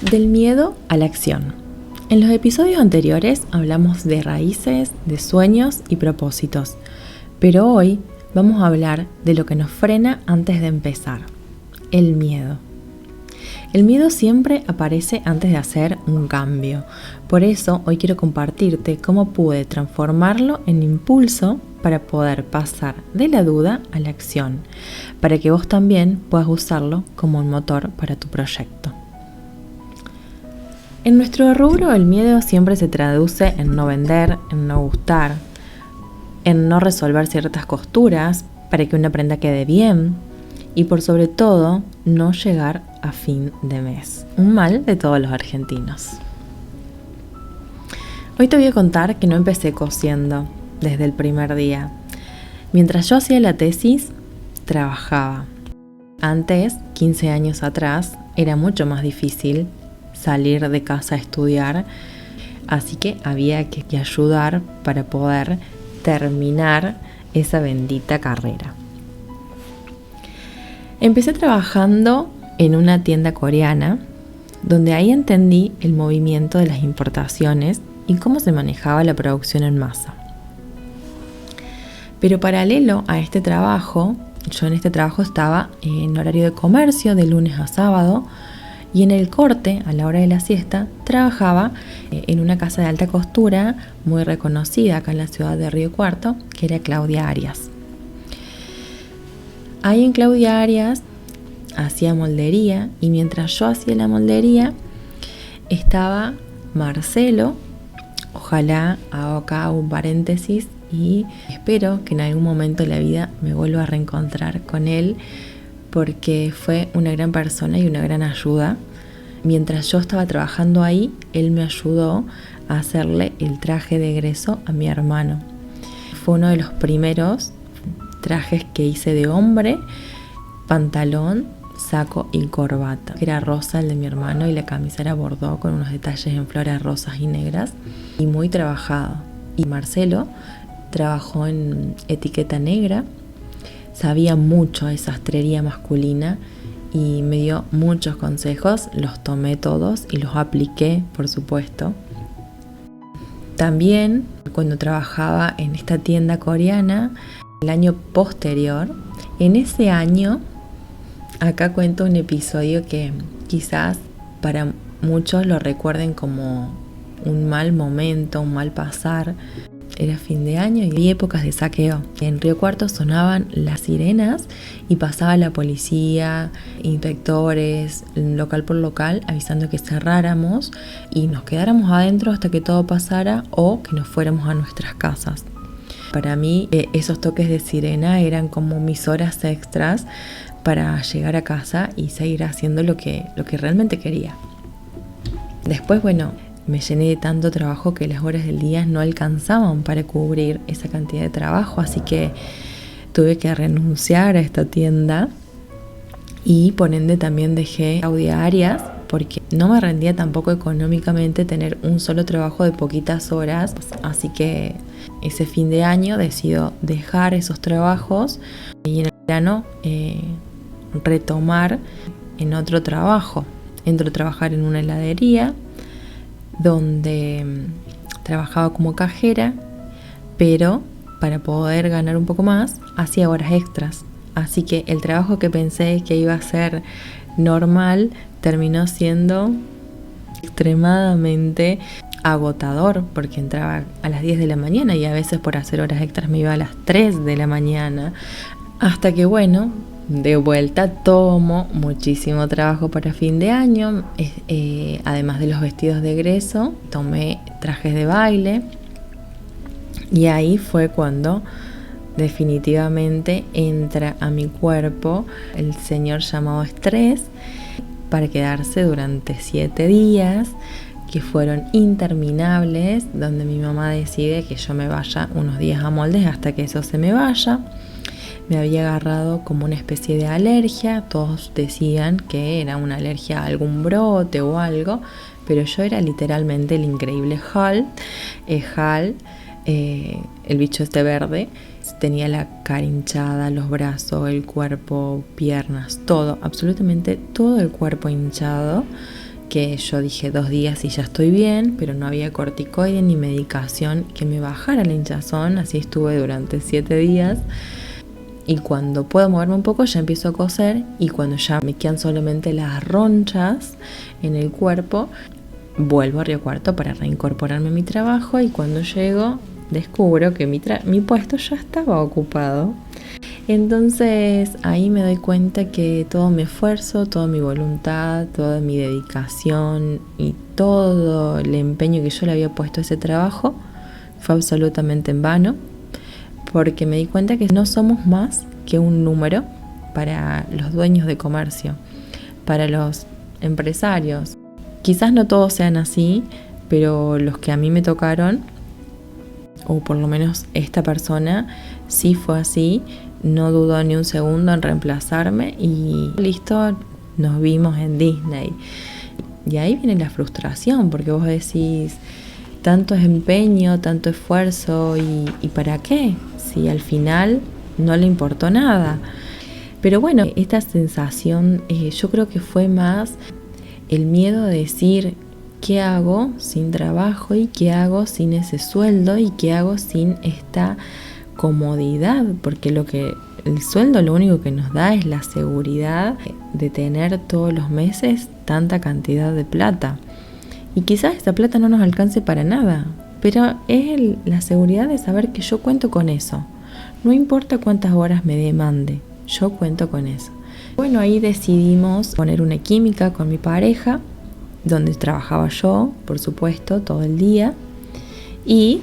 Del miedo a la acción. En los episodios anteriores hablamos de raíces, de sueños y propósitos, pero hoy vamos a hablar de lo que nos frena antes de empezar, el miedo. El miedo siempre aparece antes de hacer un cambio, por eso hoy quiero compartirte cómo pude transformarlo en impulso para poder pasar de la duda a la acción, para que vos también puedas usarlo como un motor para tu proyecto. En nuestro rubro el miedo siempre se traduce en no vender, en no gustar, en no resolver ciertas costuras para que una prenda quede bien y por sobre todo no llegar a fin de mes. Un mal de todos los argentinos. Hoy te voy a contar que no empecé cosiendo desde el primer día. Mientras yo hacía la tesis, trabajaba. Antes, 15 años atrás, era mucho más difícil salir de casa a estudiar, así que había que ayudar para poder terminar esa bendita carrera. Empecé trabajando en una tienda coreana, donde ahí entendí el movimiento de las importaciones y cómo se manejaba la producción en masa. Pero paralelo a este trabajo, yo en este trabajo estaba en horario de comercio de lunes a sábado, y en el corte, a la hora de la siesta, trabajaba en una casa de alta costura muy reconocida acá en la ciudad de Río Cuarto, que era Claudia Arias. Ahí en Claudia Arias hacía moldería y mientras yo hacía la moldería estaba Marcelo. Ojalá hago acá un paréntesis y espero que en algún momento de la vida me vuelva a reencontrar con él, porque fue una gran persona y una gran ayuda. Mientras yo estaba trabajando ahí, él me ayudó a hacerle el traje de egreso a mi hermano. Fue uno de los primeros trajes que hice de hombre, pantalón, saco y corbata. Era rosa el de mi hermano y la camisa era bordó con unos detalles en flores rosas y negras y muy trabajado. Y Marcelo trabajó en etiqueta negra. Sabía mucho de sastrería masculina y me dio muchos consejos, los tomé todos y los apliqué, por supuesto. También cuando trabajaba en esta tienda coreana, el año posterior, en ese año, acá cuento un episodio que quizás para muchos lo recuerden como un mal momento, un mal pasar. Era fin de año y había épocas de saqueo. En Río Cuarto sonaban las sirenas y pasaba la policía, inspectores, local por local, avisando que cerráramos y nos quedáramos adentro hasta que todo pasara o que nos fuéramos a nuestras casas. Para mí esos toques de sirena eran como mis horas extras para llegar a casa y seguir haciendo lo que realmente quería. Después, me llené de tanto trabajo que las horas del día no alcanzaban para cubrir esa cantidad de trabajo, así que tuve que renunciar a esta tienda y por ende también dejé Claudia Arias porque no me rendía tampoco económicamente tener un solo trabajo de poquitas horas, así que ese fin de año decido dejar esos trabajos y en el verano retomar en otro trabajo. Entro a trabajar en una heladería donde trabajaba como cajera, pero para poder ganar un poco más hacía horas extras. Así que el trabajo que pensé que iba a ser normal terminó siendo extremadamente agotador, porque entraba a las 10 de la mañana y a veces por hacer horas extras me iba a las 3 de la mañana. Hasta que de vuelta tomo muchísimo trabajo para fin de año, además de los vestidos de egreso, tomé trajes de baile y ahí fue cuando definitivamente entra a mi cuerpo el señor llamado estrés para quedarse durante 7 días que fueron interminables, donde mi mamá decide que yo me vaya unos días a moldes hasta que eso se me vaya. Me había agarrado como una especie de alergia, todos decían que era una alergia a algún brote o algo, pero yo era literalmente el increíble Hal, el bicho este verde. Tenía la cara hinchada, los brazos, el cuerpo, piernas, todo, absolutamente todo el cuerpo hinchado que yo dije 2 días y ya estoy bien, pero no había corticoide ni medicación que me bajara la hinchazón, así estuve durante 7 días. Y cuando puedo moverme un poco ya empiezo a coser, y cuando ya me quedan solamente las ronchas en el cuerpo, vuelvo a Río Cuarto para reincorporarme a mi trabajo, y cuando llego descubro que mi puesto ya estaba ocupado. Entonces ahí me doy cuenta que todo mi esfuerzo, toda mi voluntad, toda mi dedicación y todo el empeño que yo le había puesto a ese trabajo fue absolutamente en vano, porque me di cuenta que no somos más que un número para los dueños de comercio, para los empresarios. Quizás no todos sean así, pero los que a mí me tocaron, o por lo menos esta persona, sí fue así. No dudó ni un segundo en reemplazarme y listo, nos vimos en Disney. Y ahí viene la frustración, porque vos decís, tanto empeño, tanto esfuerzo, ¿y para qué? Si al final no le importó nada. Pero bueno, esta sensación yo creo que fue más el miedo de decir, ¿qué hago sin trabajo? ¿Y qué hago sin ese sueldo? ¿Y qué hago sin esta comodidad? Porque el sueldo lo único que nos da es la seguridad de tener todos los meses tanta cantidad de plata. Y quizás esa plata no nos alcance para nada, pero es la seguridad de saber que yo cuento con eso. No importa cuántas horas me demande, yo cuento con eso. Bueno, ahí decidimos poner una química con mi pareja, donde trabajaba yo, por supuesto, todo el día. Y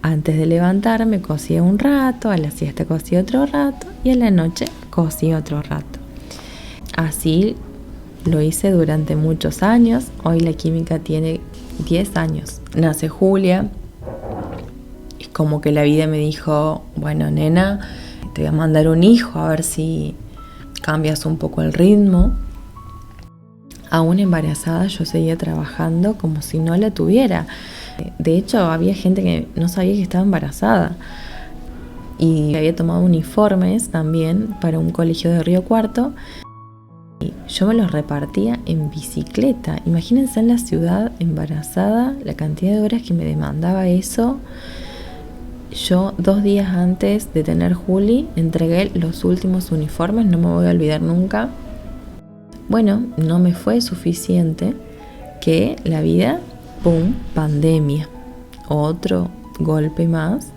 antes de levantarme cosía un rato, a la siesta cosía otro rato y a la noche cosía otro rato. Así lo hice durante muchos años. Hoy la química tiene 10 años. Nace Julia. Es como que la vida me dijo, bueno, nena, te voy a mandar un hijo a ver si cambias un poco el ritmo. Aún embarazada yo seguía trabajando como si no la tuviera. De hecho, había gente que no sabía que estaba embarazada. Y había tomado uniformes también para un colegio de Río Cuarto. Y yo me los repartía en bicicleta. Imagínense en la ciudad embarazada, la cantidad de horas que me demandaba eso. Yo 2 días antes de tener Juli entregué los últimos uniformes, no me voy a olvidar nunca. Bueno, no me fue suficiente que la vida, ¡pum!, pandemia. Otro golpe más,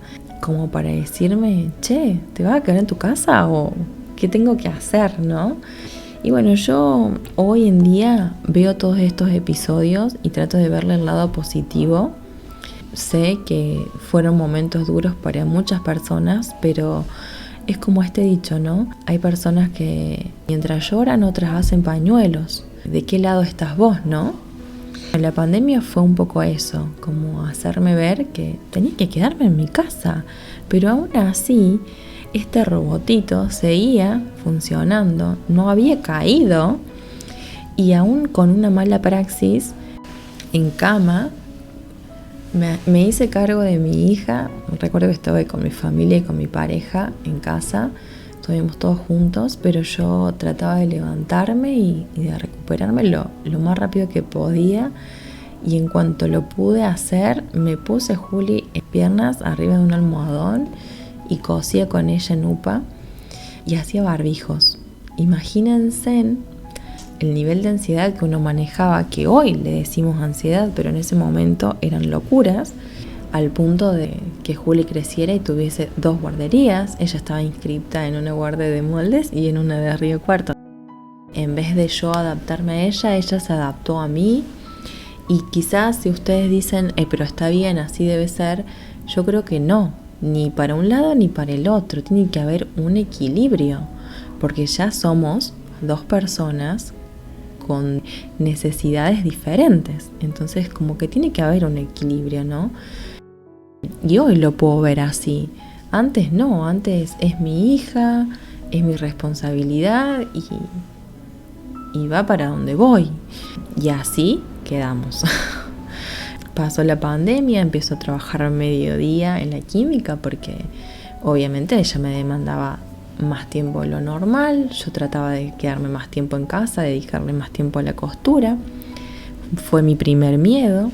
como para decirme, che, ¿te vas a quedar en tu casa o qué tengo que hacer, no? Y bueno, yo hoy en día veo todos estos episodios y trato de verle el lado positivo. Sé que fueron momentos duros para muchas personas, pero es como este dicho, ¿no? Hay personas que mientras lloran, otras hacen pañuelos. ¿De qué lado estás vos, no? La pandemia fue un poco eso, como hacerme ver que tenía que quedarme en mi casa. Pero aún así, este robotito seguía funcionando, no había caído. Y aún con una mala praxis, en cama, me hice cargo de mi hija. Recuerdo que estuve con mi familia y con mi pareja en casa. Estuvimos todos juntos, pero yo trataba de levantarme y de recuperarme lo más rápido que podía. Y en cuanto lo pude hacer, me puse Juli en piernas arriba de un almohadón y cosía con ella en UPA y hacía barbijos. Imagínense el nivel de ansiedad que uno manejaba, que hoy le decimos ansiedad, pero en ese momento eran locuras, al punto de que Juli creciera y tuviese 2 guarderías. Ella estaba inscripta en una guardia de Moldes y en una de Río Cuarto. En vez de yo adaptarme a ella se adaptó a mí. Y quizás si ustedes dicen, pero está bien, así debe ser, yo creo que no, ni para un lado ni para el otro. Tiene que haber un equilibrio, porque ya somos 2 personas con necesidades diferentes. Entonces como que tiene que haber un equilibrio, ¿no? Y hoy lo puedo ver así. Antes no, antes es mi hija, es mi responsabilidad y va para donde voy. Y así quedamos. Pasó la pandemia, empiezo a trabajar a mediodía en la química porque obviamente ella me demandaba más tiempo de lo normal. Yo trataba de quedarme más tiempo en casa, dedicarle más tiempo a la costura. fue mi primer miedo,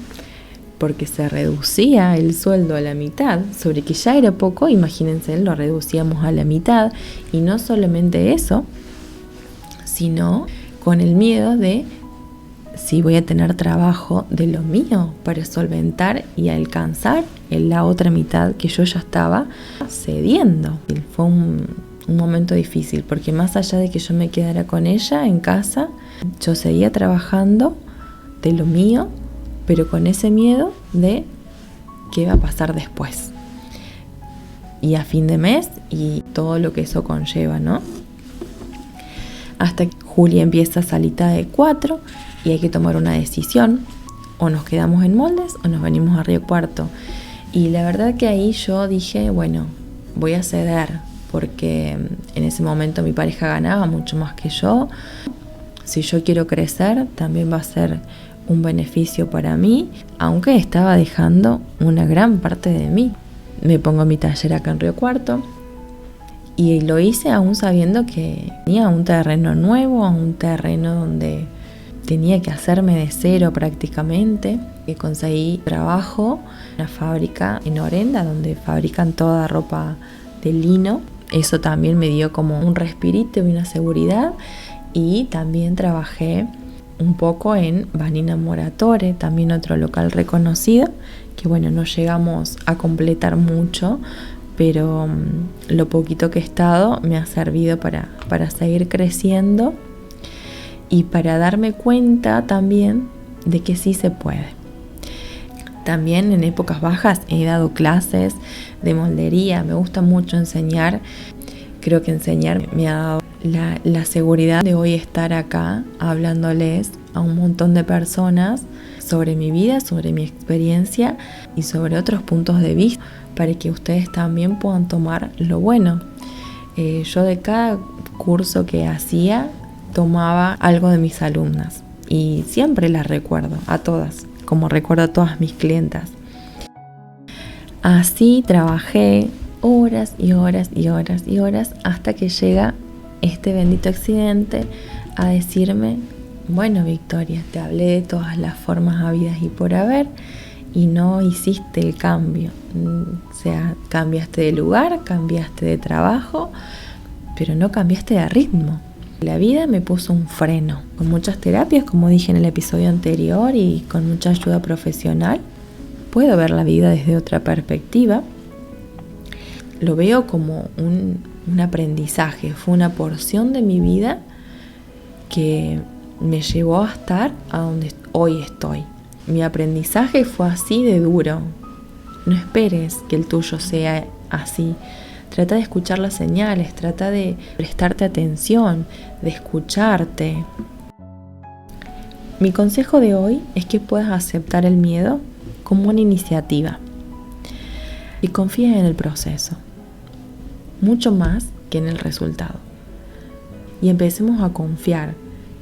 porque se reducía el sueldo a la mitad, sobre que ya era poco, imagínense, lo reducíamos a la mitad, y no solamente eso, sino con el miedo de si voy a tener trabajo de lo mío para solventar y alcanzar en la otra mitad que yo ya estaba cediendo. Fue un momento difícil, porque más allá de que yo me quedara con ella en casa, yo seguía trabajando de lo mío, pero con ese miedo de qué iba a pasar después y a fin de mes y todo lo que eso conlleva, ¿no? Hasta que Juli empieza salita de 4 y hay que tomar una decisión: o nos quedamos en Moldes o nos venimos a Río Cuarto. Y la verdad que ahí yo dije, bueno, voy a ceder, porque en ese momento mi pareja ganaba mucho más que yo. Si yo quiero crecer, también va a ser un beneficio para mí, aunque estaba dejando una gran parte de mí. Me pongo mi taller acá en Río Cuarto y lo hice aún sabiendo que tenía un terreno nuevo, un terreno donde tenía que hacerme de cero prácticamente. Y conseguí trabajo en una fábrica en Orenda donde fabrican toda ropa de lino. Eso también me dio como un respirito y una seguridad. Y también trabajé un poco en Vanina Moratore, también otro local reconocido, que bueno, no llegamos a completar mucho, pero lo poquito que he estado me ha servido para seguir creciendo y para darme cuenta también de que sí se puede. También en épocas bajas he dado clases de moldería, me gusta mucho enseñar. Creo que enseñar me ha dado la seguridad de hoy estar acá hablándoles a un montón de personas sobre mi vida, sobre mi experiencia y sobre otros puntos de vista, para que ustedes también puedan tomar lo bueno. Yo de cada curso que hacía tomaba algo de mis alumnas y siempre las recuerdo a todas, como recuerdo a todas mis clientas. Así trabajé horas y horas y horas y horas hasta que llega este bendito accidente a decirme: bueno, Victoria, te hablé de todas las formas habidas y por haber y no hiciste el cambio. O sea, cambiaste de lugar, cambiaste de trabajo, pero no cambiaste de ritmo. La vida me puso un freno. Con muchas terapias, como dije en el episodio anterior, y con mucha ayuda profesional, puedo ver la vida desde otra perspectiva. Lo veo como un aprendizaje. Fue una porción de mi vida que me llevó a estar a donde hoy estoy. Mi aprendizaje fue así de duro. No esperes que el tuyo sea así. Trata de escuchar las señales, trata de prestarte atención, de escucharte. Mi consejo de hoy es que puedas aceptar el miedo como una iniciativa y confíes en el proceso, mucho más que en el resultado. Y empecemos a confiar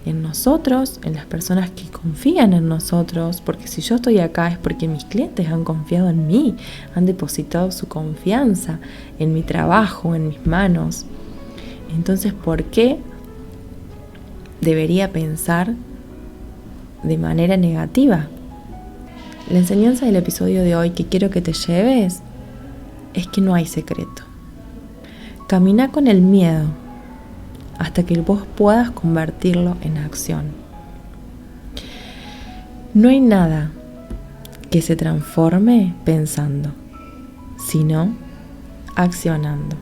en nosotros, en las personas que confían en nosotros, porque si yo estoy acá es porque mis clientes han confiado en mí, han depositado su confianza en mi trabajo, en mis manos. Entonces, ¿por qué debería pensar de manera negativa? La enseñanza del episodio de hoy que quiero que te lleves es que no hay secreto. Camina con el miedo hasta que vos puedas convertirlo en acción. No hay nada que se transforme pensando, sino accionando.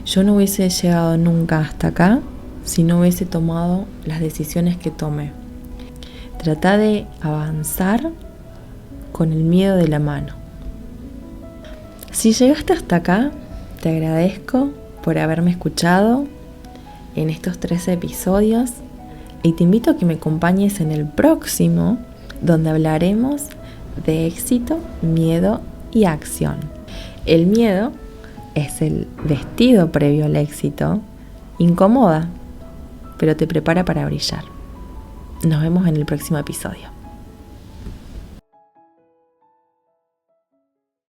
Yo no hubiese llegado nunca hasta acá si no hubiese tomado las decisiones que tomé. Trata de avanzar con el miedo de la mano. Si llegaste hasta acá, te agradezco por haberme escuchado en estos 13 episodios y te invito a que me acompañes en el próximo, donde hablaremos de éxito, miedo y acción. El miedo es el vestido previo al éxito. Incomoda, pero te prepara para brillar. Nos vemos en el próximo episodio.